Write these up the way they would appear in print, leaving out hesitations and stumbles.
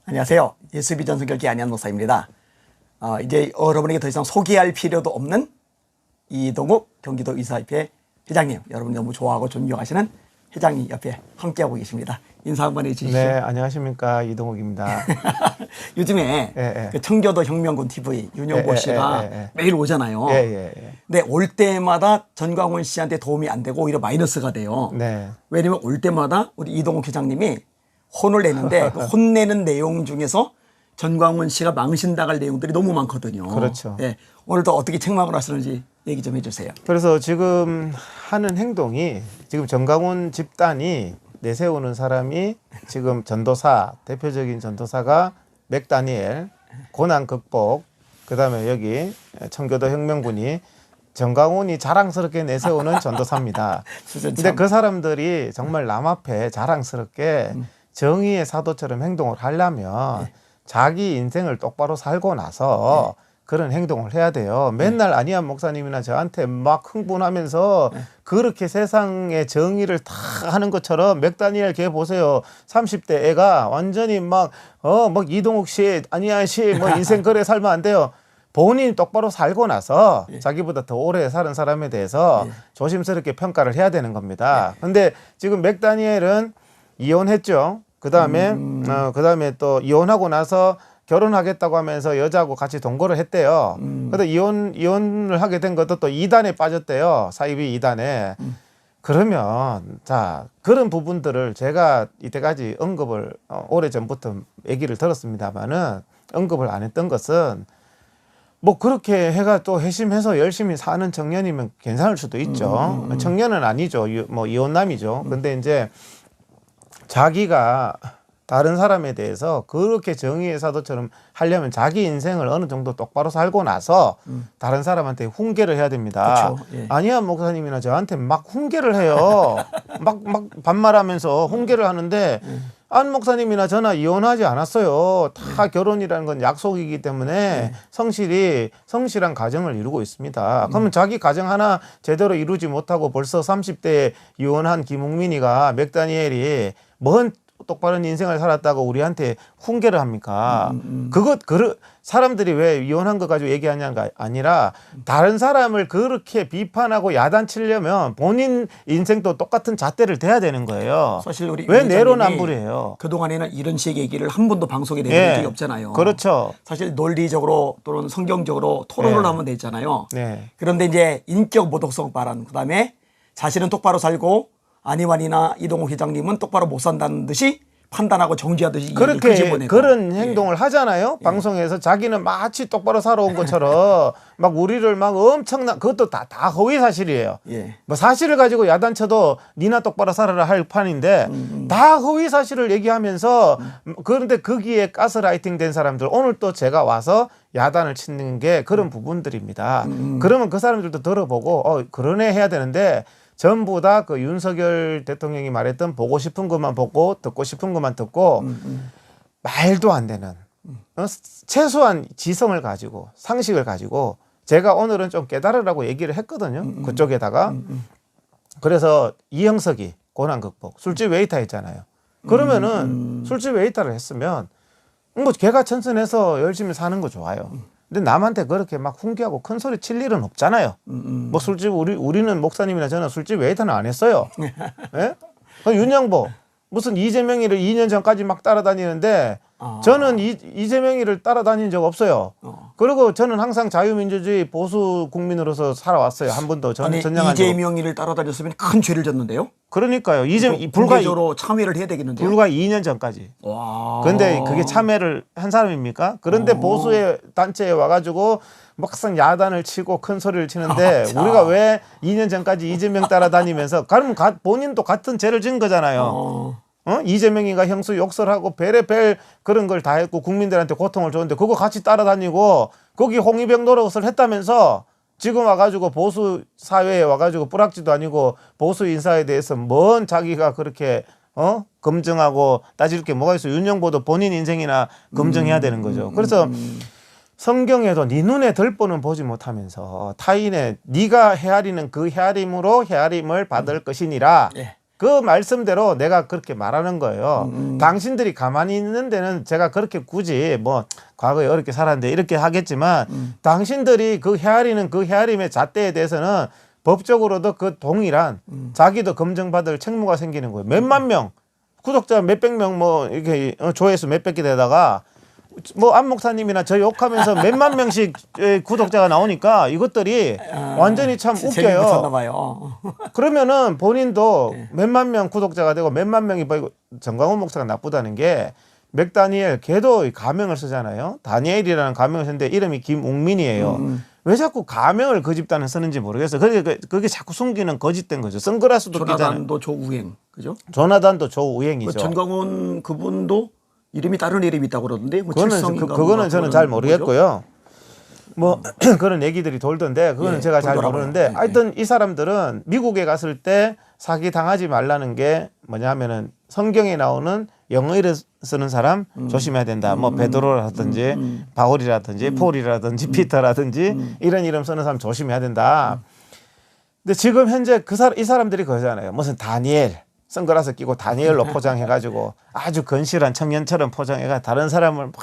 안녕하세요. 예수비전 성결교 안희한 목사입니다. 이제 여러분에게 더 이상 소개할 필요도 없는 이동욱 경기도 이사협회 회장님, 여러분이 너무 좋아하고 존경하시는 회장님 옆에 함께하고 계십니다. 인사 한번 해주시죠. 네, 안녕하십니까, 이동욱입니다. 요즘에 그 청교도 혁명군 TV 윤영보 씨가 매일 오잖아요. 근데 올 때마다 전광훈 씨한테 도움이 안 되고 오히려 마이너스가 돼요. 네. 왜냐면 올 때마다 우리 이동욱 회장님이 혼을 내는데 그 혼내는 내용 중에서 전광훈 씨가 망신당할 내용들이 너무 많거든요. 그렇죠. 네, 오늘도 어떻게 책망을 하시는지 얘기 좀 해주세요. 그래서 지금 하는 행동이 지금 전광훈 집단이 내세우는 사람이 지금 전도사, 대표적인 전도사가 맥다니엘, 고난 극복, 그 다음에 여기 청교도 혁명군이 전광훈이 자랑스럽게 내세우는 전도사입니다. 근데 그 사람들이 정말 남 앞에 자랑스럽게 정의의 사도처럼 행동을 하려면 자기 인생을 똑바로 살고 나서 그런 행동을 해야 돼요. 맨날 안희한 목사님이나 저한테 막 흥분하면서 그렇게 세상의 정의를 다 하는 것처럼 맥다니엘 걔 보세요. 30대 애가 완전히 막 이동욱 씨, 안희한 씨 뭐 인생 그래 살면 안 돼요. 본인이 똑바로 살고 나서 자기보다 더 오래 사는 사람에 대해서 조심스럽게 평가를 해야 되는 겁니다. 근데 지금 맥다니엘은 이혼했죠. 그다음에 또 이혼하고 나서 결혼하겠다고 하면서 여자하고 같이 동거를 했대요. 근데 이혼을 하게 된 것도 또 이단에 빠졌대요. 사이비 이단에. 그러면 자, 그런 부분들을 제가 이때까지 언급을 오래전부터 얘기를 들었습니다만은 언급을 안 했던 것은 뭐 그렇게 해가 또 회심해서 열심히 사는 청년이면 괜찮을 수도 있죠. 청년은 아니죠. 뭐 이혼남이죠. 근데 이제 자기가 다른 사람에 대해서 그렇게 정의의 사도처럼 하려면 자기 인생을 어느 정도 똑바로 살고 나서 다른 사람한테 훈계를 해야 됩니다. 그렇죠. 안희한 목사님이나 저한테 막 훈계를 해요. 막 반말하면서 훈계를 하는데 안 목사님이나 저나 이혼하지 않았어요. 다 결혼이라는 건 약속이기 때문에 성실한 가정을 이루고 있습니다. 그러면 자기 가정 하나 제대로 이루지 못하고 벌써 30대에 이혼한 김웅민이가 맥다니엘이 뭔 똑바른 인생을 살았다고 우리한테 훈계를 합니까? 사람들이 왜 이혼한 거 가지고 얘기하냐가 아니라 다른 사람을 그렇게 비판하고 야단치려면 본인 인생도 똑같은 잣대를 대야 되는 거예요. 사실 우리 왜 내로남불이에요? 그동안에는 이런 식의 얘기를 한 번도 방송에 내본 적이 없잖아요. 그렇죠. 사실 논리적으로 또는 성경적으로 토론을 하면 되잖아요. 네. 그런데 이제 인격 모독성 발언, 그다음에 자신은 똑바로 살고 안희환이나 이동욱 회장님은 똑바로 못 산다는 듯이 판단하고 정지하듯이 그렇게 그런 행동을 하잖아요. 방송에서 자기는 마치 똑바로 살아온 것처럼 막 우리를 막 엄청난 그것도 다 허위 사실이에요. 뭐 사실을 가지고 야단쳐도 니나 똑바로 살아라 할 판인데 다 허위 사실을 얘기하면서 그런데 거기에 가스라이팅 된 사람들 오늘 또 제가 와서 야단을 치는 게 그런 부분들입니다. 그러면 그 사람들도 들어보고 그러네 해야 되는데 전부 다 그 윤석열 대통령이 말했던 보고 싶은 것만 보고 듣고 싶은 것만 듣고 말도 안 되는 최소한 지성을 가지고 상식을 가지고 제가 오늘은 좀 깨달으라고 얘기를 했거든요. 그쪽에다가. 그래서 이형석이 고난 극복 술집 웨이터 했잖아요. 그러면은 술집 웨이터를 했으면 뭐 걔가 천선해서 열심히 사는 거 좋아요. 근데 남한테 그렇게 막 훈계하고 큰 소리 칠 일은 없잖아요. 뭐 술집 우리는 목사님이나 저는 술집 웨이터는 안 했어요. 예? 윤영보 무슨 이재명이를 2년 전까지 막 따라다니는데 저는 이재명이를 따라다닌 적 없어요. 그리고 저는 항상 자유민주주의 보수 국민으로서 살아왔어요. 한 번도 전향한 적. 이재명이를 따라다녔으면 큰 죄를 졌는데요. 그러니까요. 불가적으로 참여를 해야 되겠는데요. 불과 2년 전까지. 그런데 그게 참여를 한 사람입니까? 그런데 보수의 단체에 와가지고 막상 야단을 치고 큰 소리를 치는데 우리가 왜 2년 전까지 이재명 따라다니면서 그럼 본인도 같은 죄를 진 거잖아요. 이재명이가 형수 욕설하고 베레벨 그런 걸 다 했고 국민들한테 고통을 줬는데 그거 같이 따라다니고 거기 홍위병 노릇을 했다면서 지금 와가지고 보수 사회에 와가지고 뿌락지도 아니고 보수 인사에 대해서 뭔 자기가 그렇게 검증하고 따질 게 뭐가 있어. 윤영보도 본인 인생이나 검증해야 되는 거죠. 그래서 성경에도 네 눈에 들보는 보지 못하면서 타인의 네가 헤아리는 그 헤아림으로 헤아림을 받을 것이니라. 그 말씀대로 내가 그렇게 말하는 거예요. 당신들이 가만히 있는 데는 제가 그렇게 굳이 뭐 과거에 어렵게 살았는데 이렇게 하겠지만 당신들이 그 헤아리는 그 헤아림의 잣대에 대해서는 법적으로도 그 동일한 자기도 검증받을 책무가 생기는 거예요. 몇만 명 구독자 몇백 명 뭐 이렇게 조회수 몇백 개 되다가 뭐 안 목사님이나 저 욕하면서 몇만 명씩 구독자가 나오니까 이것들이 완전히 참 웃겨요. 봐요. 그러면은 본인도 몇만 명 구독자가 되고 몇만 명이 보이고 정광훈 목사가 나쁘다는 게 맥다니엘 걔도 가명을 쓰잖아요. 다니엘이라는 가명을 쓰는데 이름이 김웅민이에요. 왜 자꾸 가명을 그 집단을 쓰는지 모르겠어요. 그게 자꾸 숨기는 거짓된 거죠. 선글라스도 끼잖아요. 조나단도 조우행, 그죠? 조나단도 조우행이죠. 전광훈 그분도 이름이 다른 이름이 있다고 그러던데. 뭐 그거는 저는 잘 모르겠고요. 뭐 그런 얘기들이 돌던데 그거는 제가 잘 모르는데 하여튼 이 사람들은 미국에 갔을 때 사기 당하지 말라는 게 뭐냐면은 성경에 나오는 영어를 쓰는 사람 조심해야 된다. 뭐 베드로라든지 바울이라든지 폴이라든지 피터라든지 이런 이름 쓰는 사람 조심해야 된다. 근데 지금 현재 이 사람들이 그러잖아요. 무슨 다니엘 선글라스 끼고 다니엘로 포장해가지고 아주 건실한 청년처럼 포장해가 다른 사람을 막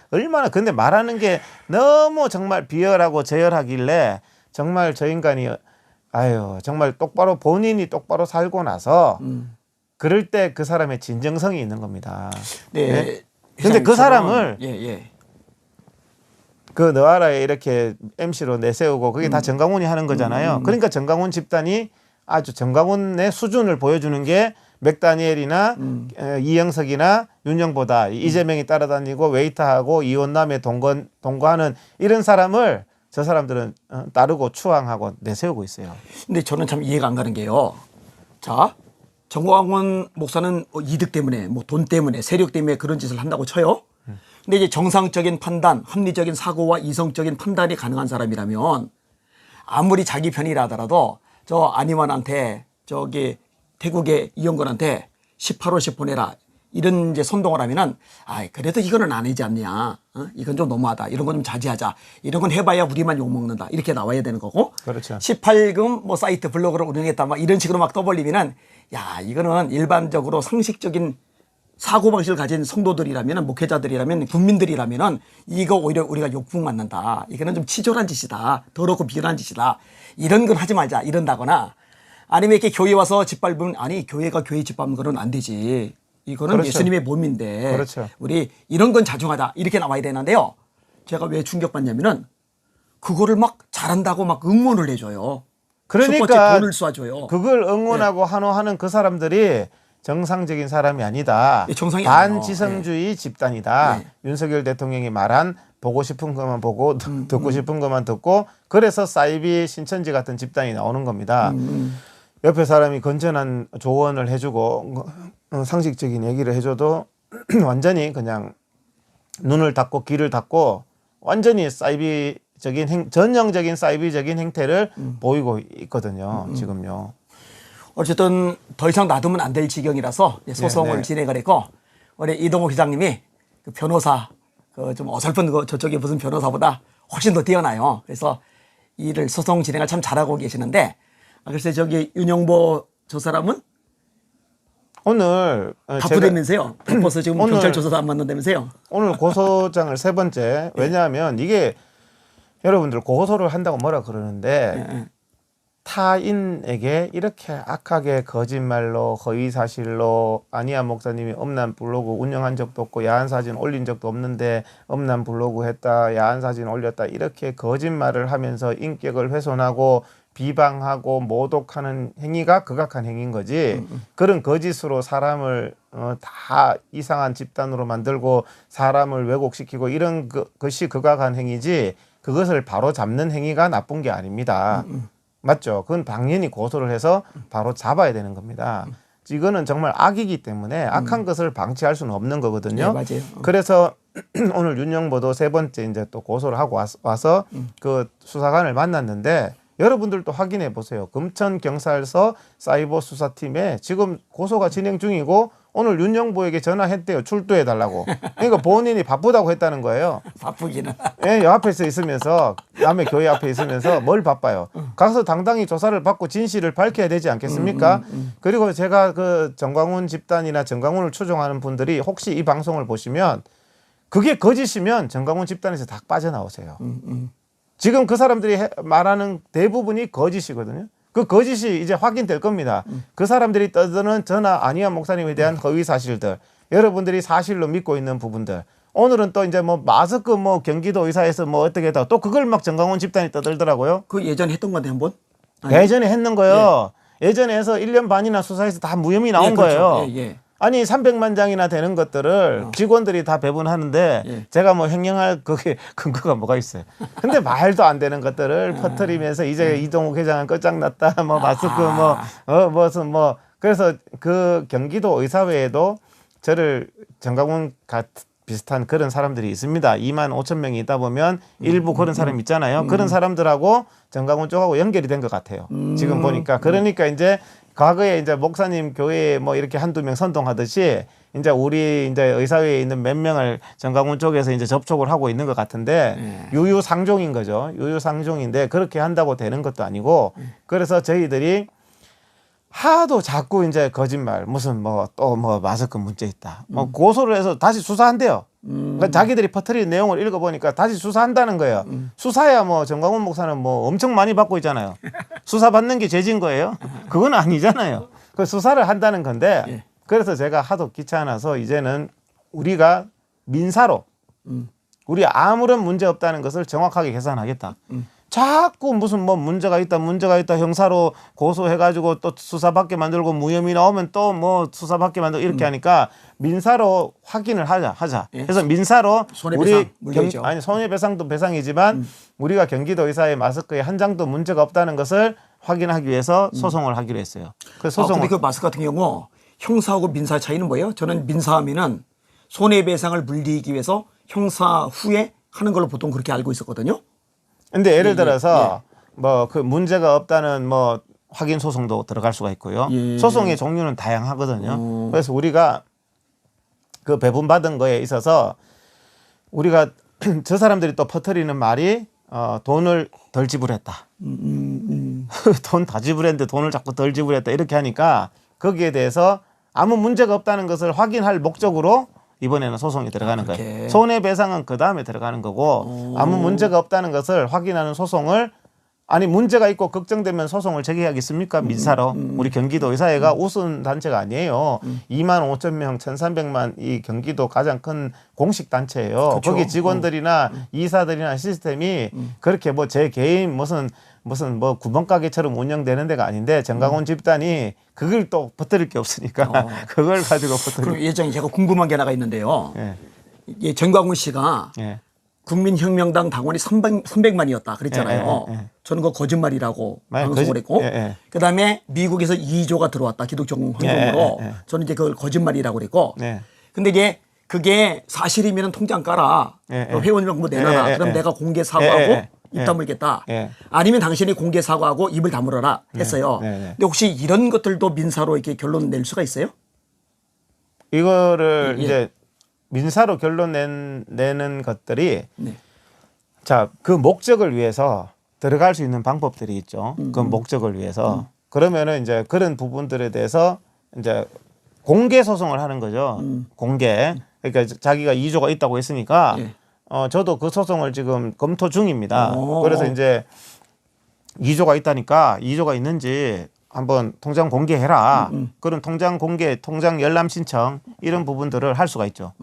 얼마나 근데 말하는 게 너무 정말 비열하고 저열하길래 정말 저 인간이 아유 정말 똑바로 본인이 똑바로 살고 나서 그럴 때 그 사람의 진정성이 있는 겁니다. 네. 근데 그 사람을 예. 그 너아라에 이렇게 MC로 내세우고 그게 다 정강훈이 하는 거잖아요. 그러니까 정강훈 집단이 아주 정강훈의 수준을 보여주는 게 맥다니엘이나 이영석이나 윤영보다 이재명이 따라다니고 웨이터하고 이혼남에 동거하는 이런 사람을 저 사람들은 따르고 추앙하고 내세우고 있어요. 근데 저는 참 이해가 안 가는 게요. 자, 정광훈 목사는 이득 때문에 뭐 돈 때문에 세력 때문에 그런 짓을 한다고 쳐요. 근데 이제 정상적인 판단, 합리적인 사고와 이성적인 판단이 가능한 사람이라면 아무리 자기 편이라 하더라도 저 안희환한테 저기 태국의 이영건한테 18호씩 보내라 이런 이제 선동을 하면은 그래도 이거는 아니지 않냐. 이건 좀 너무하다. 이런 건 좀 자제하자. 이런 건 해봐야 우리만 욕먹는다. 이렇게 나와야 되는 거고. 그렇죠. 18금 뭐 사이트 블로그를 운영했다. 막 이런 식으로 막 떠벌리면은 야 이거는 일반적으로 상식적인 사고방식을 가진 성도들이라면 목회자들이라면 국민들이라면은 이거 오히려 우리가 욕풍 맞는다. 이거는 좀 치졸한 짓이다. 더럽고 비열한 짓이다. 이런 건 하지 말자. 이런다거나 아니면 이렇게 교회 와서 짓밟으면 아니 교회가 교회 짓밟는 거는 안 되지. 이거는 그렇죠. 예수님의 몸인데 그렇죠. 우리 이런 건 자중하다. 이렇게 나와야 되는데요. 제가 왜 충격받냐면은 그거를 막 잘한다고 막 응원을 해줘요. 그러니까 돈을 쏴줘요. 그걸 응원하고 환호하는 그 사람들이 정상적인 사람이 아니다. 정상이 반지성주의 집단이다. 네. 윤석열 대통령이 말한 보고 싶은 것만 보고 듣고 싶은 것만 듣고 그래서 사이비 신천지 같은 집단이 나오는 겁니다. 옆에 사람이 건전한 조언을 해주고 상식적인 얘기를 해줘도 완전히 그냥 눈을 닫고 귀를 닫고 완전히 전형적인 사이비적인 행태를 보이고 있거든요. 지금요. 어쨌든 더 이상 놔두면 안 될 지경이라서 소송을 진행을 했고 우리 이동욱 회장님이 그 변호사 좀 어설픈 저쪽에 무슨 변호사보다 훨씬 더 뛰어나요. 그래서 이를 소송 진행을 참 잘하고 계시는데 글쎄 저기 윤영보 저 사람은 오늘 바쁘다면서요. 바빠서 지금 경찰 조사도 안 받는다면서요. 오늘 고소장을 세 번째. 왜냐하면 이게 여러분들 고소를 한다고 뭐라 그러는데 타인에게 이렇게 악하게 거짓말로 허위사실로 안희환 목사님이 엄난 블로그 운영한 적도 없고 야한 사진 올린 적도 없는데 엄난 블로그 했다 야한 사진 올렸다 이렇게 거짓말을 하면서 인격을 훼손하고 비방하고 모독하는 행위가 극악한 행위인 거지. 그런 거짓으로 사람을 다 이상한 집단으로 만들고 사람을 왜곡시키고 이런 것이 극악한 행위지 그것을 바로 잡는 행위가 나쁜 게 아닙니다. 맞죠? 그건 당연히 고소를 해서 바로 잡아야 되는 겁니다. 이거는 정말 악이기 때문에 악한 것을 방치할 수는 없는 거거든요. 네, 맞아요. 그래서 오늘 윤영보도 세 번째 이제 또 고소를 하고 와서 그 수사관을 만났는데 여러분들도 확인해 보세요. 금천경찰서 사이버 수사팀에 지금 고소가 진행 중이고 오늘 윤영보에게 전화했대요. 출두해 달라고. 그러니까 본인이 바쁘다고 했다는 거예요. 바쁘기는. 예, 요 앞에서 있으면서 남의 교회 앞에 있으면서 뭘 바빠요. 가서 당당히 조사를 받고 진실을 밝혀야 되지 않겠습니까? 그리고 제가 그 정광훈 집단이나 정광훈을 추종하는 분들이 혹시 이 방송을 보시면 그게 거짓이면 정광훈 집단에서 다 빠져나오세요. 지금 그 사람들이 말하는 대부분이 거짓이거든요. 그 거짓이 이제 확인될 겁니다. 그 사람들이 떠드는 저나 안희환 목사님에 대한 허위 사실들, 여러분들이 사실로 믿고 있는 부분들. 오늘은 또 이제 뭐 마스크 뭐 경기도 의사에서 뭐 어떻게 했다 또 그걸 막 정광훈 집단이 떠들더라고요. 그 예전에 했던 건데 한번? 예전에 했는 거요. 예전에 해서 1년 반이나 수사해서 다 무혐의 나온 그렇죠. 거예요. 예. 아니 300만 장이나 되는 것들을 직원들이 다 배분하는데 예. 제가 뭐 횡령할 그게 근거가 뭐가 있어요. 근데 말도 안 되는 것들을 퍼뜨리면서 이제 이동욱 회장은 끝장났다. 뭐 마스크 무슨 뭐 그래서 그 경기도 의사회에도 저를 정광훈 비슷한 그런 사람들이 있습니다. 2만 5천 명이 있다 보면 일부 그런 사람 있잖아요. 그런 사람들하고 정광훈 쪽하고 연결이 된 것 같아요. 지금 보니까 그러니까 이제 과거에 이제 목사님 교회에 뭐 이렇게 한두 명 선동하듯이 이제 우리 이제 의사회에 있는 몇 명을 정광훈 쪽에서 이제 접촉을 하고 있는 것 같은데 유유상종인 거죠. 유유상종인데 그렇게 한다고 되는 것도 아니고 그래서 저희들이 하도 자꾸 이제 거짓말 무슨 뭐 또 뭐 마스크 문제 있다. 뭐 고소를 해서 다시 수사한대요. 그러니까 자기들이 퍼뜨린 내용을 읽어보니까 다시 수사한다는 거예요. 수사야 뭐 정광훈 목사는 뭐 엄청 많이 받고 있잖아요. 수사 받는 게 죄진 거예요? 그건 아니잖아요. 그 수사를 한다는 건데 그래서 제가 하도 귀찮아서 이제는 우리가 민사로 우리 아무런 문제 없다는 것을 정확하게 계산하겠다. 자꾸 무슨 뭐 문제가 있다 형사로 고소해가지고 또 수사받게 만들고 무혐의 나오면 또 뭐 수사받게 만들고 이렇게 하니까 민사로 확인을 하자. 그래서 민사로 손해배상 우리 아니 손해배상도 배상이지만 우리가 경기도 의사의 마스크에 한 장도 문제가 없다는 것을 확인하기 위해서 소송을 하기로 했어요. 그 소송을 근데 그 마스크 같은 경우 형사하고 민사 차이는 뭐예요? 저는 민사하면은 손해배상을 물리기 위해서 형사 후에 하는 걸로 보통 그렇게 알고 있었거든요. 근데 예를 들어서 뭐 그 문제가 없다는 뭐 확인 소송도 들어갈 수가 있고요. 소송의 종류는 다양하거든요. 그래서 우리가 그 배분받은 거에 있어서 우리가 저 사람들이 또 퍼뜨리는 말이 돈을 덜 지불했다. 돈 다 지불했는데 돈을 자꾸 덜 지불했다 이렇게 하니까 거기에 대해서 아무 문제가 없다는 것을 확인할 목적으로 이번에는 소송이 들어가는 거예요. 손해배상은 그 다음에 들어가는 거고 아무 문제가 없다는 것을 확인하는 소송을 아니 문제가 있고 걱정되면 소송을 제기하겠습니까? 민사로. 우리 경기도 의사회가 우선 단체가 아니에요. 2만 5천 명 1,300만 이 경기도 가장 큰 공식 단체예요. 그쵸? 거기 직원들이나 이사들이나 시스템이 그렇게 뭐 제 개인 무슨 뭐 구멍가게처럼 운영되는 데가 아닌데 정광훈 집단이 그걸 또 퍼뜨릴 게 없으니까 그걸 가지고 퍼뜨리고. 그럼 예전에 제가 궁금한 게 하나가 있는데요. 예, 정광훈 씨가 국민혁명당 당원이 300만이었다 그랬잖아요. 저는 그거 거짓말이라고 방송을 했고 그다음에 미국에서 2조가 들어왔다 기독정 헌금으로 저는 이제 그걸 거짓말이라고 그랬고 근데 이제 그게 사실이면 통장 깔아 회원이랑 뭐 내놔라 그럼 내가 공개 사과하고 입 다물겠다 아니면 당신이 공개 사과하고 입을 다물어라 했어요. 근데 혹시 이런 것들도 민사로 이렇게 결론 낼 수가 있어요? 이거를 이제 민사로 결론 내는 것들이 자, 그 목적을 위해서 들어갈 수 있는 방법들이 있죠. 그 목적을 위해서. 그러면은 이제 그런 부분들에 대해서 이제 공개 소송을 하는 거죠. 공개. 그러니까 자기가 2조가 있다고 했으니까 저도 그 소송을 지금 검토 중입니다. 그래서 이제 2조가 있다니까 2조가 있는지 한번 통장 공개해라. 그런 통장 공개, 통장 열람 신청 이런 부분들을 할 수가 있죠.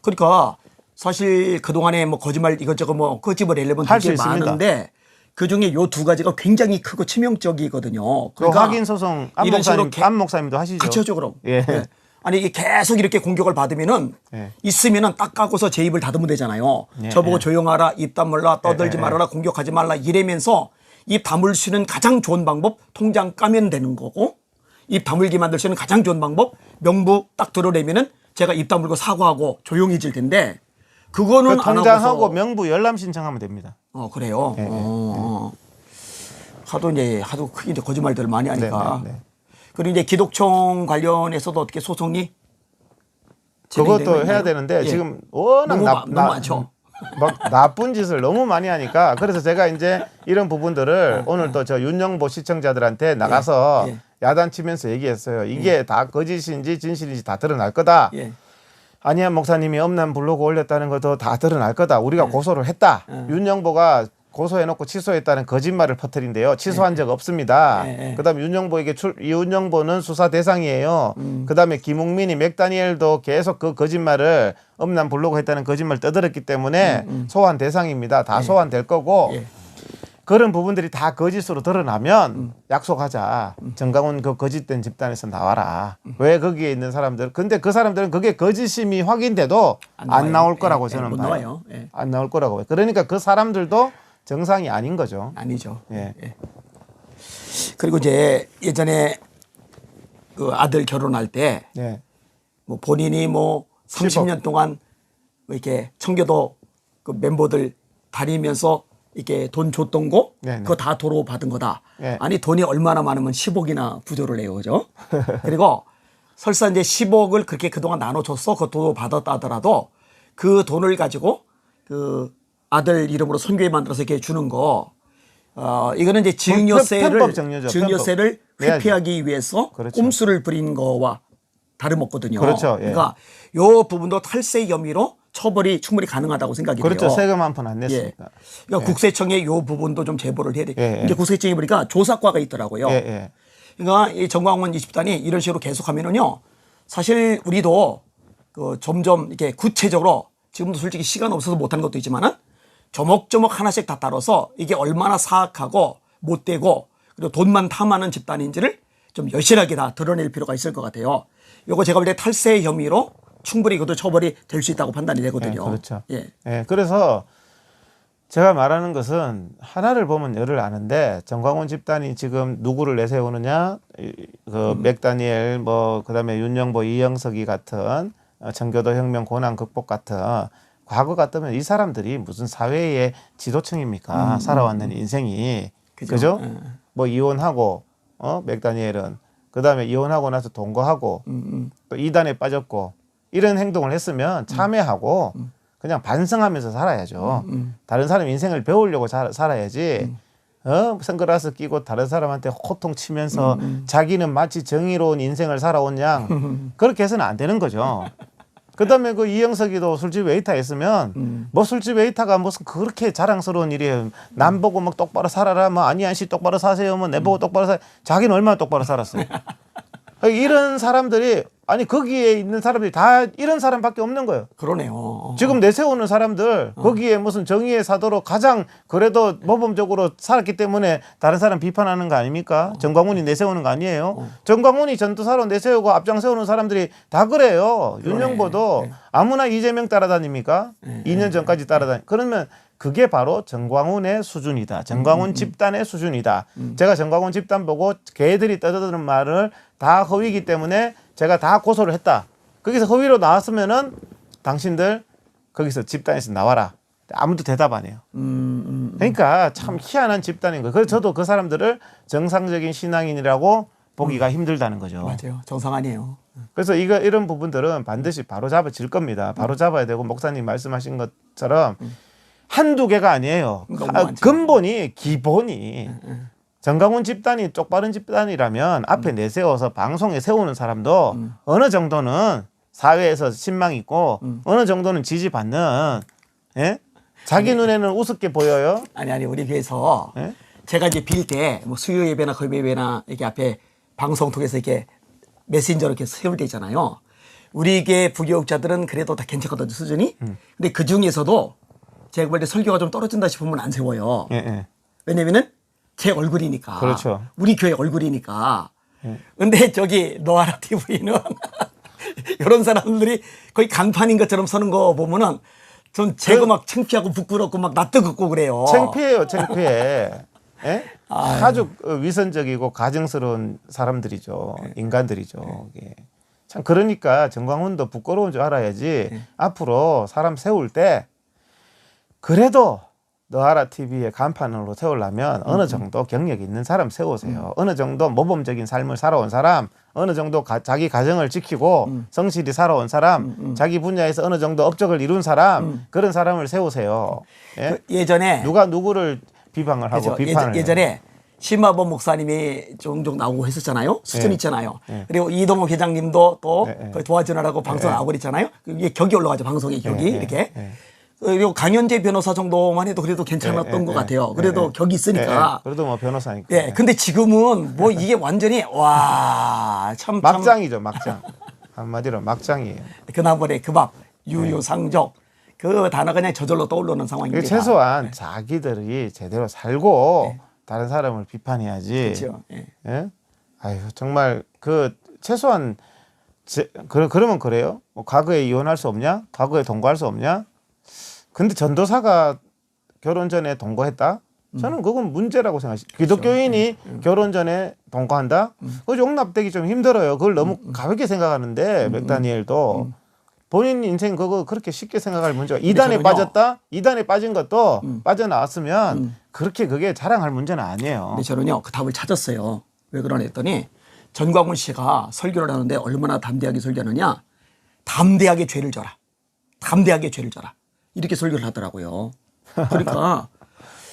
그러니까 사실 그동안에 뭐 거짓말 이것저것 뭐 끄집어내려면 할 수 되게 있습니다. 많은데 그중에 요 두 가지가 굉장히 크고 치명적이거든요. 그 확인 소송 안 목사님도 하시죠. 같이 하죠 그럼. 예. 아니 이게 계속 이렇게 공격을 받으면은 있으면은 딱 까고서 제 입을 다듬으면 되잖아요. 저보고 조용하라, 입 다물라, 떠들지 말아라, 공격하지 말라 이러면서 입 다물 수 있는 가장 좋은 방법 통장 까면 되는 거고 입 다물게 만들 수 있는 가장 좋은 방법 명부 딱 드러내면은 제가 입 다물고 사과하고 조용해질 텐데 그거는 그 안 통장하고 하고서 명부 열람 신청하면 됩니다. 그래요. 하도 크게 이제 거짓말들을 많이 하니까. 그리고 이제 기독청 관련해서도 어떻게 소송이 진행되고 그것도 있나요? 해야 되는데 예. 지금 워낙 너무 많죠. 막 나쁜 짓을 너무 많이 하니까 그래서 제가 이제 이런 부분들을 아, 오늘 또 저 윤영보 시청자들한테 나가서 예. 야단치면서 얘기했어요. 이게 다 거짓인지 진실인지 다 드러날 거다. 예. 안희한 목사님이 엄난 블로그 올렸다는 것도 다 드러날 거다. 우리가 고소를 했다. 예. 윤영보가 고소해놓고 취소했다는 거짓말을 퍼뜨린대요. 취소한 적 없습니다. 예. 그다음에 윤영보에게 윤영보는 수사 대상이에요. 그다음에 김웅민이 맥다니엘도 계속 그 거짓말을 엄난 블로그 했다는 거짓말 떠들었기 때문에 소환 대상입니다. 다 소환될 거고 예. 그런 부분들이 다 거짓으로 드러나면 약속하자. 정강훈 그 거짓된 집단에서 나와라. 왜 거기에 있는 사람들? 근데 그 사람들은 그게 거짓임이 확인돼도 안 나올 거라고 저는 못 봐요. 나와요. 예. 안 나올 거라고 봐요. 그러니까 그 사람들도 정상이 아닌 거죠. 아니죠. 예. 예. 그리고 이제 예전에 그 아들 결혼할 때 예. 뭐 본인이 뭐 30년 동안 뭐 이렇게 청교도 그 멤버들 다니면서 이렇게 돈 줬던 거 네네. 그거 다 도로 받은 거다. 예. 아니 돈이 얼마나 많으면 10억이나 부조를 해요, 그죠? 그리고 설사 이제 10억을 그렇게 그동안 나눠줬어, 그 도로 받았다 하더라도 그 돈을 가지고 그 아들 이름으로 선교회 만들어서 이렇게 주는 거, 이거는 이제 증여세를 편법 증여죠, 증여세를 편법. 회피하기 위해서 그렇죠. 꼼수를 부린 거와 다름없거든요. 그렇죠. 예. 그러니까 요 부분도 탈세 혐의로 처벌이 충분히 가능하다고 생각이 그렇죠. 돼요. 세금 한 푼 안 예. 냈으니까. 그러니까 국세청에 요 부분도 좀 제보를 해야 돼. 예, 예. 이제 국세청에 보니까 조사과가 있더라고요. 예, 예. 그러니까 이 정광훈 20단이 이런 식으로 계속하면은요, 사실 우리도 그 점점 이렇게 구체적으로 지금도 솔직히 시간 없어서 못하는 것도 있지만은 조목조목 하나씩 다 따라서 이게 얼마나 사악하고 못되고 그리고 돈만 탐하는 집단인지를 좀 여실하게 다 드러낼 필요가 있을 것 같아요. 요거 제가 볼 때 탈세 혐의로 충분히 이것도 처벌이 될 수 있다고 판단이 되거든요. 예, 그렇죠. 예. 예, 그래서 제가 말하는 것은 하나를 보면 열을 아는데 정광훈 집단이 지금 누구를 내세우느냐, 그 맥다니엘 뭐 그다음에 윤영보, 이영석이 같은 청교도 혁명 고난 극복 같은 과거 같으면 이 사람들이 무슨 사회의 지도층입니까? 살아왔는 인생이 그죠? 예. 뭐 이혼하고 맥다니엘은 그다음에 이혼하고 나서 동거하고 또 이단에 빠졌고 이런 행동을 했으면 참회하고 그냥 반성하면서 살아야죠. 다른 사람 인생을 배우려고 살아야지. 선글라스 끼고 다른 사람한테 호통 치면서 자기는 마치 정의로운 인생을 살아온 양 그렇게 해서는 안 되는 거죠. 그다음에 그 이영석이도 술집 웨이터 했으면 뭐 술집 웨이터가 무슨 그렇게 자랑스러운 일이에요. 남 보고 막 똑바로 살아라. 뭐 안희한 씨 똑바로 사세요. 뭐 내 보고 똑바로 사. 자기는 얼마나 똑바로 살았어요. 이런 사람들이 아니 거기에 있는 사람들이 다 이런 사람밖에 없는 거예요. 그러네요. 지금 내세우는 사람들 거기에 무슨 정의의 사도로 가장 그래도 모범적으로 살았기 때문에 다른 사람 비판하는 거 아닙니까? 정광훈이 내세우는 거 아니에요? 정광훈이 전도사로 내세우고 앞장세우는 사람들이 다 그래요. 윤영보도 아무나 이재명 따라다닙니까? 2년 전까지 그러면 그게 바로 정광훈의 수준이다. 정광훈 집단의 수준이다. 제가 정광훈 집단 보고 걔들이 떠드는 말을 다 허위이기 때문에 제가 다 고소를 했다. 거기서 허위로 나왔으면은 당신들 거기서 집단에서 나와라. 아무도 대답 안 해요. 그러니까 참 희한한 집단인 거예요. 그래서 저도 그 사람들을 정상적인 신앙인이라고 보기가 힘들다는 거죠. 맞아요. 정상 아니에요. 그래서 이런 부분들은 반드시 바로 잡아질 겁니다. 바로 잡아야 되고 목사님 말씀하신 것처럼 한두 개가 아니에요. 근본이 기본이 정광훈 집단이 쪽바른 집단이라면 앞에 내세워서 방송에 세우는 사람도 어느 정도는 사회에서 신망 있고 어느 정도는 지지받는 예? 자기 눈에는 우습게 보여요. 아니 우리 교회에서 예? 제가 이제 빌 때 뭐 수요 예배나 거리 예배나 이렇게 앞에 방송 통해서 이렇게 메신저로 이렇게 세울 때 있잖아요. 우리 교회 부교육자들은 그래도 다 괜찮거든요, 수준이. 근데 그 중에서도 제가 볼 때 설교가 좀 떨어진다 싶으면 안 세워요. 예, 예. 왜냐면은 제 얼굴이니까. 그렇죠. 우리 교회 얼굴이니까. 근데 저기 노아라 TV는 이런 사람들이 거의 간판인 것처럼 서는 거 보면은 좀 제가 막 창피하고 부끄럽고 막 낯뜨겁고 그래요. 창피해요, 창피해. 예? 아주 위선적이고 가증스러운 사람들이죠. 인간들이죠. 예. 참 그러니까 정광훈도 부끄러운 줄 알아야지 앞으로 사람 세울 때 그래도 너하라 TV의 간판으로 세우려면 어느 정도 경력이 있는 사람 세우세요. 어느 정도 모범적인 삶을 살아온 사람, 어느 정도 자기 가정을 지키고 성실히 살아온 사람, 자기 분야에서 어느 정도 업적을 이룬 사람, 그런 사람을 세우세요. 예? 그 예전에 누가 누구를 비방을 하고 그렇죠. 비판을 예전에 심화범 목사님이 종종 나오고 했었잖아요. 수준 네. 있잖아요. 네. 그리고 이동욱 회장님도 또 네. 거의 도와주느라고 방송 나오고 그랬잖아요. 이게 격이 올라가죠. 방송이 격이 네. 이렇게. 네. 그리고 강현재 변호사 정도만 해도 그래도 괜찮았던 것 같아요. 그래도 격이 있으니까. 그래도 뭐 변호사니까. 예. 근데 지금은 뭐 이게 완전히 와, 참 막장이죠, 막장. 한마디로 막장이에요. 그나버래 그밥 유유상적 그 단어가 그냥 저절로 떠오르는 상황입니다. 최소한 자기들이 제대로 살고 다른 사람을 비판해야지. 그렇죠. 예. 예? 아유, 정말 그 최소한 그러면 그래요? 뭐 과거에 이혼할 수 없냐? 과거에 동거할 수 없냐? 근데 전도사가 결혼 전에 동거했다? 저는 그건 문제라고 생각해요. 기독교인이 결혼 전에 동거한다? 그거 용납되기 좀 힘들어요. 그걸 너무 가볍게 생각하는데 맥다니엘도 본인 인생 그거 그렇게 쉽게 생각할 문제가 이단에 빠졌다? 이단에 빠진 것도 빠져나왔으면 그렇게 그게 자랑할 문제는 아니에요. 근데 저는요 그 답을 찾았어요. 왜 그러냐 했더니 전광훈 씨가 설교를 하는데 얼마나 담대하게 설교하느냐. 담대하게 죄를 져라. 담대하게 죄를 져라. 이렇게 설교를 하더라고요. 그러니까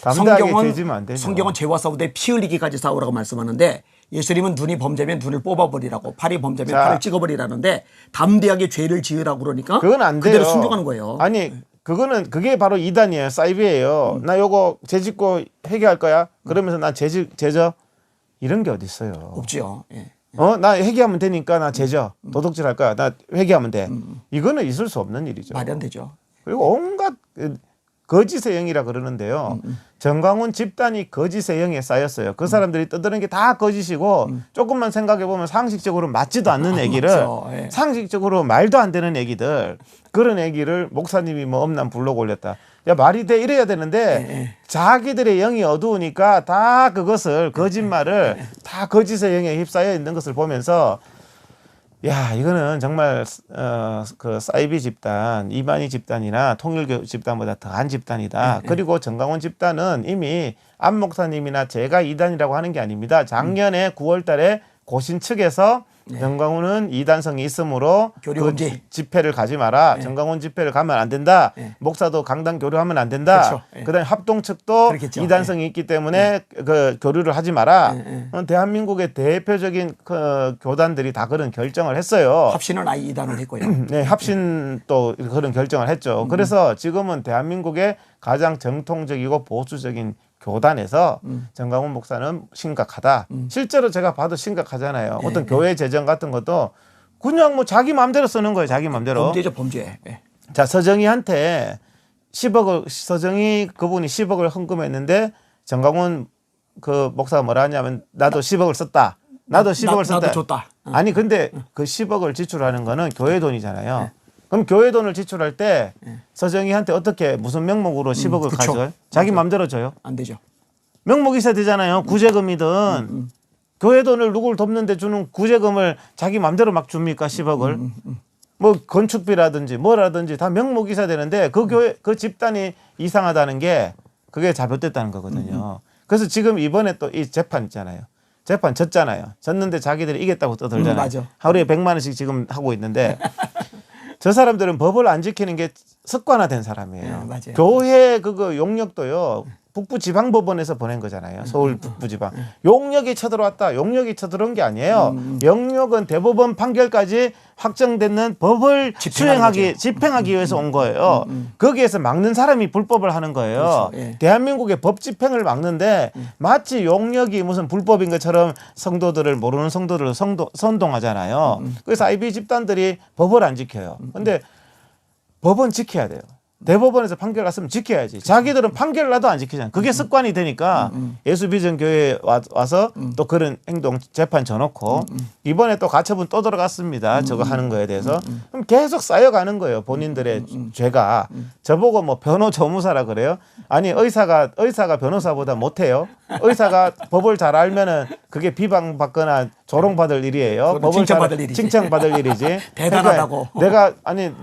담대하게 죄지면 안 되죠. 성경은 죄와 싸우되 피 흘리기까지 싸우라고 말씀하는데 예수님은 눈이 범죄면 눈을 뽑아버리라고 팔이 범죄면 팔을 찍어버리라는데 담대하게 죄를 지으라고 그러니까 그건 안 돼요. 그대로 순종하는 거예요. 아니 그게 바로 이단이에요. 사이비예요. 나 요거 죄짓고 회개할 거야. 그러면서 나 죄져 이런 게 어디 있어요. 없지요. 예. 나 회개하면 되니까 나 죄져 도둑질 할 거야. 나 회개하면 돼. 이거는 있을 수 없는 일이죠. 말이 안 되죠. 그리고 온갖 거짓의 영이라 그러는데요. 정광훈 집단이 거짓의 영에 쌓였어요. 그 사람들이 떠드는 게 다 거짓이고 조금만 생각해 보면 상식적으로 맞지도 않는 얘기를 예. 상식적으로 말도 안 되는 얘기들 그런 얘기를 목사님이 뭐 엄난 블로그 올렸다. 야 말이 돼 이래야 되는데 자기들의 영이 어두우니까 다 그것을 거짓말을 다 거짓의 영에 휩싸여 있는 것을 보면서 야 이거는 정말 그 사이비 집단, 이만희 집단이나 통일교 집단보다 더한 집단이다. 그리고 정광훈 집단은 이미 안 목사님이나 제가 이단이라고 하는 게 아닙니다. 작년에 9월달에 고신 측에서 정광훈은 이단성이 있으므로 그 집회를 가지 마라. 정광훈 집회를 가면 안 된다. 목사도 강당 교류하면 안 된다. 그렇죠. 그다음에 합동 측도 그렇겠죠. 이단성이 있기 때문에 그 교류를 하지 마라. 대한민국의 대표적인 그 교단들이 다 그런 결정을 했어요. 합신은 아예 이단을 했고요. 네, 합신 또 그런 결정을 했죠. 그래서 지금은 대한민국의 가장 정통적이고 보수적인 교단에서 정광훈 목사는 심각하다. 실제로 제가 봐도 심각하잖아요. 어떤 교회 재정 같은 것도 그냥 뭐 자기 마음대로 쓰는 거예요. 자기 마음대로. 범죄죠, 범죄. 예. 자, 서정희한테 10억을 서정희 그분이 10억을 헌금했는데 정광훈 그 목사가 뭐라 하냐면 나도 10억을 썼다. 나도 10억을 썼다. 나도 줬다. 아니 근데 그 10억을 지출하는 거는 교회 돈이잖아요. 그럼 교회 돈을 지출할 때 서정희한테 어떻게 무슨 명목으로 10억을 그쵸. 가져요? 자기 마음대로 줘요? 안 되죠. 명목이 있어야 되잖아요. 구제금이든 교회 돈을 누구를 돕는데 주는 구제금을 자기 마음대로 막 줍니까? 10억을. 뭐 건축비라든지 뭐라든지 다 명목이 있어야 되는데 그 교회 그 집단이 이상하다는 게 그게 잘못됐다는 거거든요. 그래서 지금 이번에 또 이 재판 있잖아요. 재판 졌잖아요. 졌는데 자기들이 이겼다고 떠들잖아요. 맞아. 하루에 100만 원씩 지금 하고 있는데 저 사람들은 법을 안 지키는 게 습관화된 사람이에요. 맞아요. 교회 그거 용역도요. 북부지방법원에서 보낸 거잖아요. 서울 북부지방. 용역이 쳐들어왔다. 용역이 쳐들어온 게 아니에요. 영역은 대법원 판결까지 확정되는 법을 집행하기 위해서 온 거예요. 거기에서 막는 사람이 불법을 하는 거예요. 그렇죠. 예. 대한민국의 법 집행을 막는데 마치 용역이 무슨 불법인 것처럼 성도들을 모르는 성도들을 선동하잖아요. 그래서 IB 집단들이 법을 안 지켜요. 근데 법은 지켜야 돼요. 대법원에서 판결 났으면 지켜야지. 자기들은 판결 나도 안 지키잖아요. 그게 습관이 되니까 예수비전교회에 와서 또 그런 행동 재판 져놓고 이번에 또 가처분 또 들어갔습니다. 저거 하는 거에 대해서. 그럼 계속 쌓여가는 거예요. 본인들의 죄가. 저보고 뭐 변호조무사라 그래요. 아니 의사가 변호사보다 못해요. 의사가 법을 잘 알면은 그게 비방받거나 조롱받을 일이에요. 법을 칭찬받을 일이지. 칭찬받을 일이지. 대단하다고. 그러니까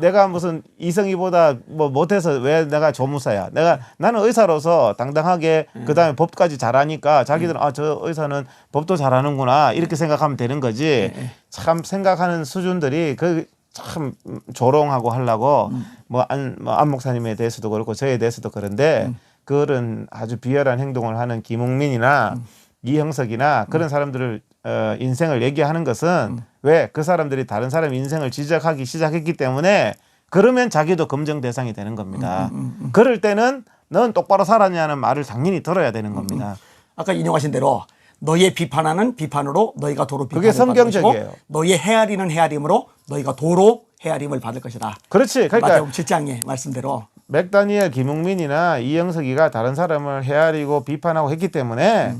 내가 무슨 이성이보다 뭐 못해서 왜 내가 조무사야. 나는 의사로서 당당하게 그다음에 법까지 잘하니까 자기들은 아, 저 의사는 법도 잘하는구나 이렇게 생각하면 되는 거지. 참 생각하는 수준들이 참 조롱하고 하려고 안 목사님에 대해서도 그렇고 저에 대해서도 그런데 그런 아주 비열한 행동을 하는 김웅민이나 이형석이나 그런 사람들을 인생을 얘기하는 것은 왜 그 사람들이 다른 사람 인생을 지적하기 시작했기 때문에 그러면 자기도 검증 대상이 되는 겁니다. 그럴 때는 넌 똑바로 살았냐는 말을 당연히 들어야 되는 겁니다. 아까 인용하신 대로 너의 비판하는 비판으로 너희가 도로 비판을 그게 성경적이에요. 받을 것이고 너의 헤아리는 헤아림으로 너희가 도로 헤아림을 받을 것이다. 그렇지. 그러니까 마태복음 7장의 말씀대로 맥다니엘, 김웅민이나 이영석이가 다른 사람을 헤아리고 비판하고 했기 때문에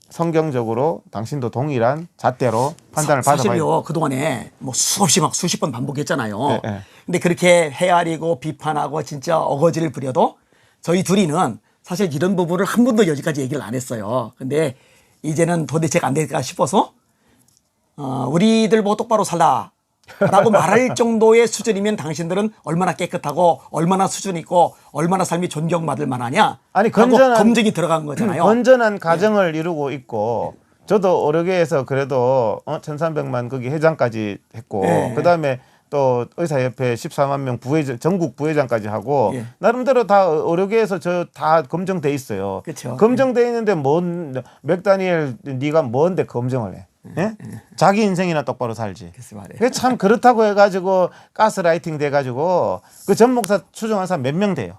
성경적으로 당신도 동일한 잣대로 판단을 받아봐야 사실요 그동안에 뭐 수없이 막 수십 번 반복했잖아요. 네. 근데 그렇게 헤아리고 비판하고 진짜 어거지를 부려도 저희 둘이는 사실 이런 부분을 한 번도 여기까지 얘기를 안 했어요. 근데 이제는 도대체가 안 될까 싶어서 우리들 뭐 똑바로 살라 라고 말할 정도의 수준이면 당신들은 얼마나 깨끗하고 얼마나 수준 있고 얼마나 삶이 존경받을 만하냐. 아니 하고 검증이 들어간 거잖아요. 건전한 가정을 이루고 있고 저도 어려교에서 그래도 1,300만 거기 회장까지 했고 그다음에 또 의사협회 14만 명 부회장 전국 부회장까지 하고 나름대로 다 의료계에서 저 다 검증돼 있어요. 그쵸. 검증돼 있는데 뭔 맥다니엘 네가 뭔데 검증을 해? 예? 자기 인생이나 똑바로 살지. 그게 참 그렇다고 해가지고 가스라이팅 돼가지고 그 전 목사 추종한 사람 몇 명 돼요.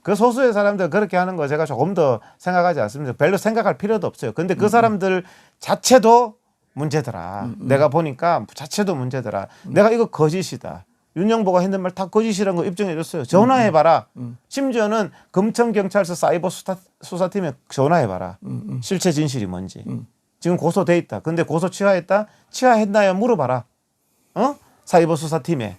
그 소수의 사람들 그렇게 하는 거 제가 조금 더 생각하지 않습니다. 별로 생각할 필요도 없어요. 근데 그 사람들 자체도 문제더라. 내가 보니까 자체도 문제더라. 내가 이거 거짓이다. 윤영보가 했는 말 다 거짓이라는 거 입증해줬어요. 전화해봐라. 심지어는 검천경찰서 사이버 수사팀에 전화해봐라. 실체 진실이 뭔지. 지금 고소돼 있다. 근데 고소 취하했다? 취하했나요? 물어봐라. 사이버 수사팀에.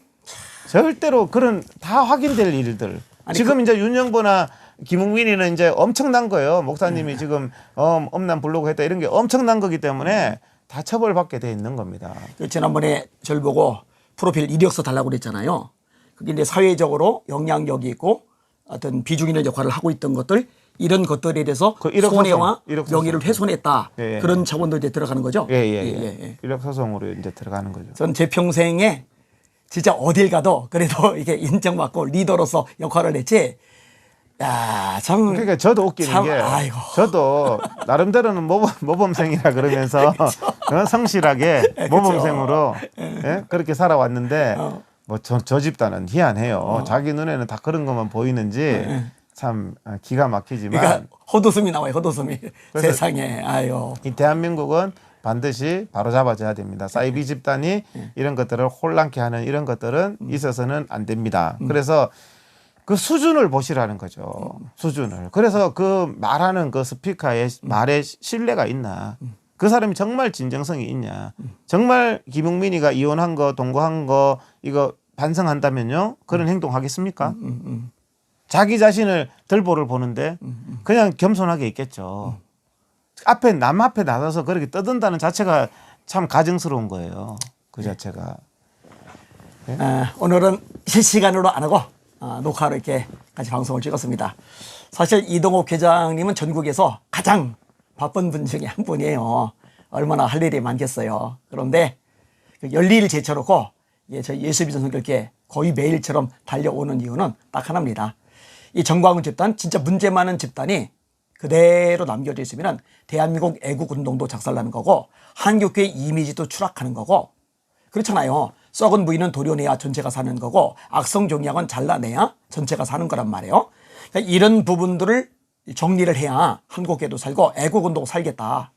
절대로 그런 다 확인될 일들. 지금 이제 윤영보나 김웅민이는 이제 엄청난 거예요. 목사님이 지금 엄난 블로그 했다 이런 게 엄청난 거기 때문에 다 처벌받게 돼 있는 겁니다. 지난번에 저를 보고 프로필 이력서 달라고 그랬잖아요. 그게 이제 사회적으로 영향력이 있고 어떤 비중 있는 역할을 하고 있던 것들 이런 것들에 대해서 손해와 명예를 훼손했다. 그런 차원도 이제 들어가는 거죠. 이력 소송으로 이제 들어가는 거죠. 전 제 평생에 진짜 어딜 가도 그래도 이게 인정받고 리더로서 역할을 했지. 야, 참. 그러니까 저도 웃기는 게 아이고. 저도 나름대로는 모범생이라 그러면서 성실하게 모범생으로 그렇게 살아왔는데 뭐 저 집단은 희한해요. 자기 눈에는 다 그런 것만 보이는지 참 기가 막히지만 그러니까 헛웃음이 나와요. 헛웃음이 세상에. 아유. 이 대한민국은 반드시 바로잡아줘야 됩니다. 사이비 집단이 이런 것들을 혼란케 하는 이런 것들은 있어서는 안 됩니다. 그래서 그 수준을 보시라는 거죠. 수준을. 그래서 그 말하는 그 스피커의 말에 신뢰가 있나. 그 사람이 정말 진정성이 있냐. 정말 김웅민이가 이혼한 거 동거한 거 이거 반성한다면요. 그런 행동하겠습니까? 자기 자신을 들보를 보는데 그냥 겸손하게 있겠죠. 남 앞에 나서서 그렇게 떠든다는 자체가 참 가증스러운 거예요. 그 자체가. 오늘은 실시간으로 안 하고 녹화로 이렇게 같이 방송을 찍었습니다. 사실 이동욱 회장님은 전국에서 가장 바쁜 분 중에 한 분이에요. 얼마나 할 일이 많겠어요. 그런데 열일을 제쳐놓고 저희 예수비전 선교회 거의 매일처럼 달려오는 이유는 딱 하나입니다. 이 정광훈 집단 진짜 문제 많은 집단이 그대로 남겨져 있으면 대한민국 애국운동도 작살나는 거고 한국교회 이미지도 추락하는 거고 그렇잖아요. 썩은 부인은 도려내야 전체가 사는 거고 악성종약은 잘라내야 전체가 사는 거란 말이에요. 그러니까 이런 부분들을 정리를 해야 한국교회도 살고 애국운동 살겠다.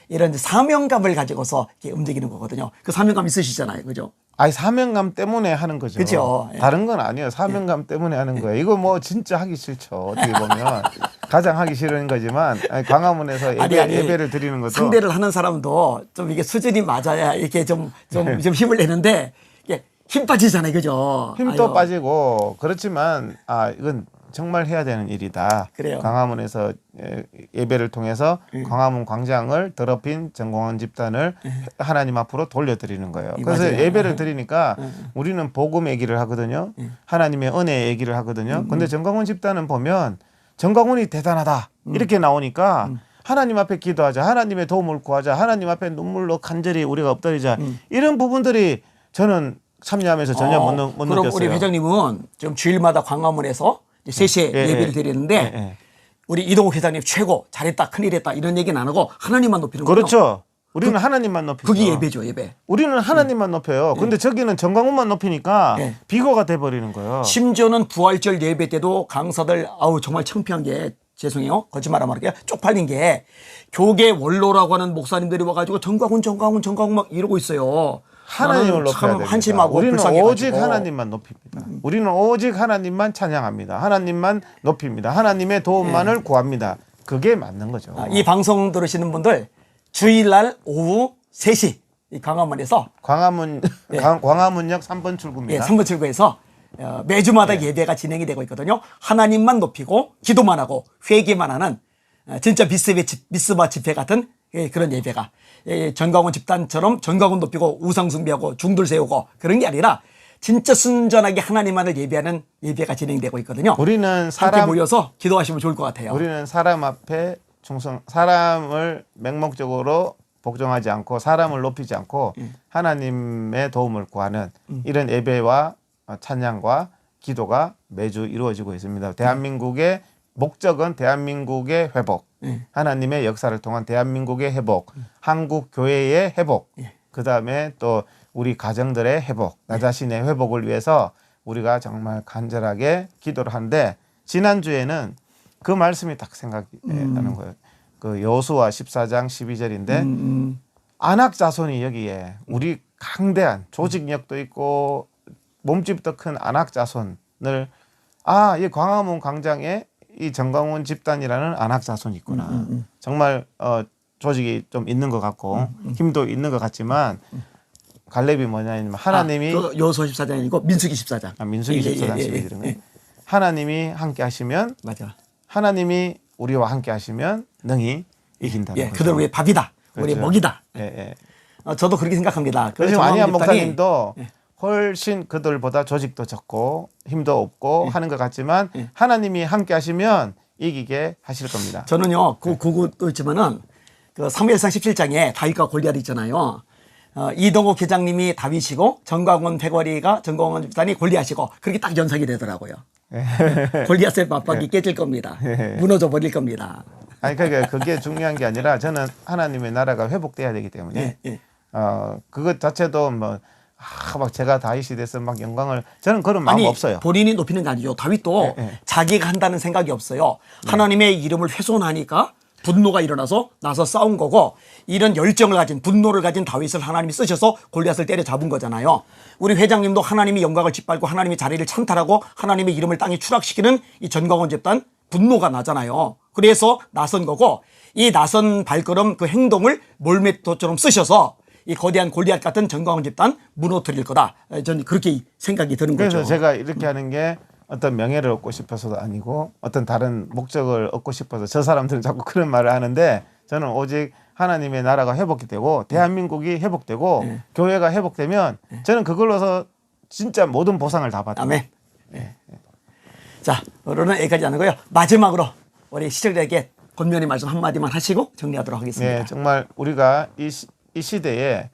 이런 사명감을 가지고서 이렇게 움직이는 거거든요. 그 사명감 있으시잖아요. 그죠? 아니 사명감 때문에 하는 거죠. 그죠? 다른 건 아니에요. 사명감 때문에 하는 거예요. 이거 뭐 진짜 하기 싫죠. 어떻게 보면 가장 하기 싫은 거지만 광화문에서 예배를 드리는 것도 상대를 하는 사람도 좀 이게 수준이 맞아야 이렇게 좀 힘을 내는데 이게 힘 빠지잖아요. 그죠? 힘도 빠지고 그렇지만 이건 정말 해야 되는 일이다. 그래요. 광화문에서 예배를 통해서 광화문 광장을 더럽힌 정광훈 집단을 하나님 앞으로 돌려드리는 거예요. 그래서 맞아요. 예배를 드리니까 우리는 복음 얘기를 하거든요. 하나님의 은혜 얘기를 하거든요. 근데 정광훈 집단은 보면 정광훈이 대단하다 이렇게 나오니까 하나님 앞에 기도하자, 하나님의 도움을 구하자, 하나님 앞에 눈물로 간절히 우리가 엎드리자 이런 부분들이 저는 참여하면서 전혀 못 그럼 느꼈어요. 우리 회장님은 지금 주일마다 광화문에서 3시에 예배를 드리는데 우리 이동욱 회장님 최고 잘했다 큰일했다 이런 얘기는 안 하고 하나님만 높이는 거죠. 그렇죠. 우리는 하나님만 높이죠. 그게 예배죠, 예배. 우리는 하나님만 높여요. 근데 저기는 정광훈만 높이니까 네. 비거가 돼버리는 거예요. 심지어는 부활절 예배 때도 강사들 아우 정말 창피한 게 죄송해요. 거짓말 안 할게요. 쪽팔린 게 교계 원로라고 하는 목사님들이 와가지고 정광훈 막 이러고 있어요. 하나님을 높여야 참 됩니다. 한심하고 우리는 불쌍해가지고. 오직 하나님만 높입니다. 우리는 오직 하나님만 찬양합니다. 하나님만 높입니다. 하나님의 도움만을 구합니다. 그게 맞는 거죠. 이 방송 들으시는 분들 주일날 오후 3시 이 광화문에서 광화문역 3번 출구입니다. 3번 출구에서 매주마다 예배가 진행이 되고 있거든요. 하나님만 높이고 기도만 하고 회개만 하는 진짜 미스바 집회 같은 그런 예배가 전광훈 집단처럼 전광훈 높이고 우상 숭배하고 중들 세우고 그런 게 아니라 진짜 순전하게 하나님만을 예배하는 예배가 진행되고 있거든요. 우리는 함께 모여서 기도하시면 좋을 것 같아요. 우리는 사람 앞에 사람을 맹목적으로 복종하지 않고 사람을 높이지 않고 하나님의 도움을 구하는 이런 예배와 찬양과 기도가 매주 이루어지고 있습니다. 대한민국의 목적은 대한민국의 회복, 하나님의 역사를 통한 대한민국의 회복, 한국 교회의 회복, 그다음에 또 우리 가정들의 회복, 나 자신의 회복을 위해서 우리가 정말 간절하게 기도를 하는데 지난주에는 그 말씀이 딱 생각이 나는 거예요. 그 여호수아 14장 12절인데 안악 자손이 여기에 우리 강대한 조직력도 있고 몸집도 큰 안악 자손을 이 광화문 광장에 이 정광훈 집단이라는 안악 자손이 있구나. 정말 조직이 좀 있는 것 같고 힘도 있는 것 같지만 갈렙이 뭐냐면 하나님이 그 여호수아 14장이 아니고 민수기 14장. 민수기 14장 12절은 하나님이 함께 하시면 맞아. 하나님이 우리와 함께 하시면 능히 이긴다는 거죠. 그들 우리의 밥이다. 우리의 그렇죠. 먹이다. 예. 저도 그렇게 생각합니다. 그래서 안희한 목사님도 훨씬 그들보다 조직도 적고 힘도 없고 하는 것 같지만 하나님이 함께 하시면 이기게 하실 겁니다. 저는요, 그것도 있지만은 그 사무엘상 17장에 다윗과 골리앗 있잖아요. 이동욱 회장님이 다윗이고 정광훈 패거리가 정광훈 집단이 골리앗이고 그렇게 딱 연상이 되더라고요. 골리앗의 맞박이 깨질 겁니다. 무너져 버릴 겁니다. 아니 그러니까 그게 중요한 게 아니라 저는 하나님의 나라가 회복돼야 되기 때문에 그것 자체도 뭐 막 제가 다윗이 돼서 막 영광을 저는 그런 마음 없어요. 본인이 높이는 게 아니죠. 다윗도 자기가 한다는 생각이 없어요. 하나님의 이름을 훼손하니까 분노가 일어나서 나서 싸운 거고 이런 열정을 가진 분노를 가진 다윗을 하나님이 쓰셔서 골리앗을 때려잡은 거잖아요. 우리 회장님도 하나님이 영광을 짓밟고 하나님이 자리를 찬탈하고 하나님의 이름을 땅에 추락시키는 이 전광훈 집단 분노가 나잖아요. 그래서 나선 거고 이 나선 발걸음 그 행동을 몰매토처럼 쓰셔서 이 거대한 골리앗 같은 전광훈 집단 무너뜨릴 거다. 저는 그렇게 생각이 드는 거죠. 그래서 제가 이렇게 하는 게 어떤 명예를 얻고 싶어서도 아니고 어떤 다른 목적을 얻고 싶어서 저 사람들은 자꾸 그런 말을 하는데 저는 오직 하나님의 나라가 회복되고 대한민국이 회복되고 교회가 회복되면 저는 그걸로서 진짜 모든 보상을 다 받아요. 아멘. 자, 오늘은 여기까지 하는고요. 마지막으로 우리 시청자에게 권면의 말씀 한마디만 하시고 정리하도록 하겠습니다. 네, 정말 우리가 이 시대에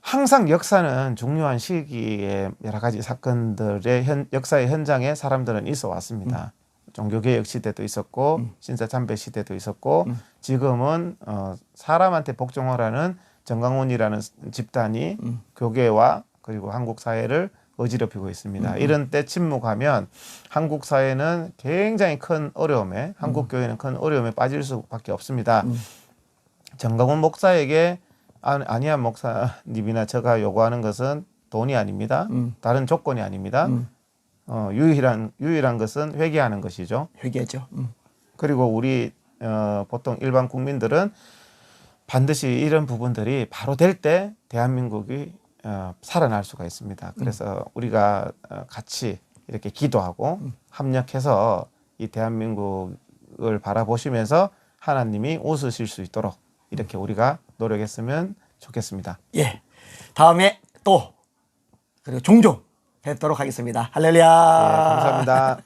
항상 역사는 중요한 시기에 여러 가지 사건들의 역사의 현장에 사람들은 있어 왔습니다. 종교개혁 시대도 있었고 신사참배 시대도 있었고 지금은 사람한테 복종하라는 정광훈이라는 집단이 교계와 그리고 한국 사회를 어지럽히고 있습니다. 이런 때 침묵하면 한국 사회는 굉장히 큰 어려움에 한국 교회는 큰 어려움에 빠질 수밖에 없습니다. 정광훈 목사에게 안희한 목사님이나 제가 요구하는 것은 돈이 아닙니다. 다른 조건이 아닙니다. 유일한 것은 회개하는 것이죠. 회개죠. 그리고 우리 보통 일반 국민들은 반드시 이런 부분들이 바로 될 때 대한민국이 살아날 수가 있습니다. 그래서 우리가 같이 이렇게 기도하고 협력해서 이 대한민국을 바라보시면서 하나님이 웃으실 수 있도록 이렇게 우리가 노력했으면 좋겠습니다. 예. 다음에 또 그리고 종종 뵙도록 하겠습니다. 할렐루야. 예, 감사합니다.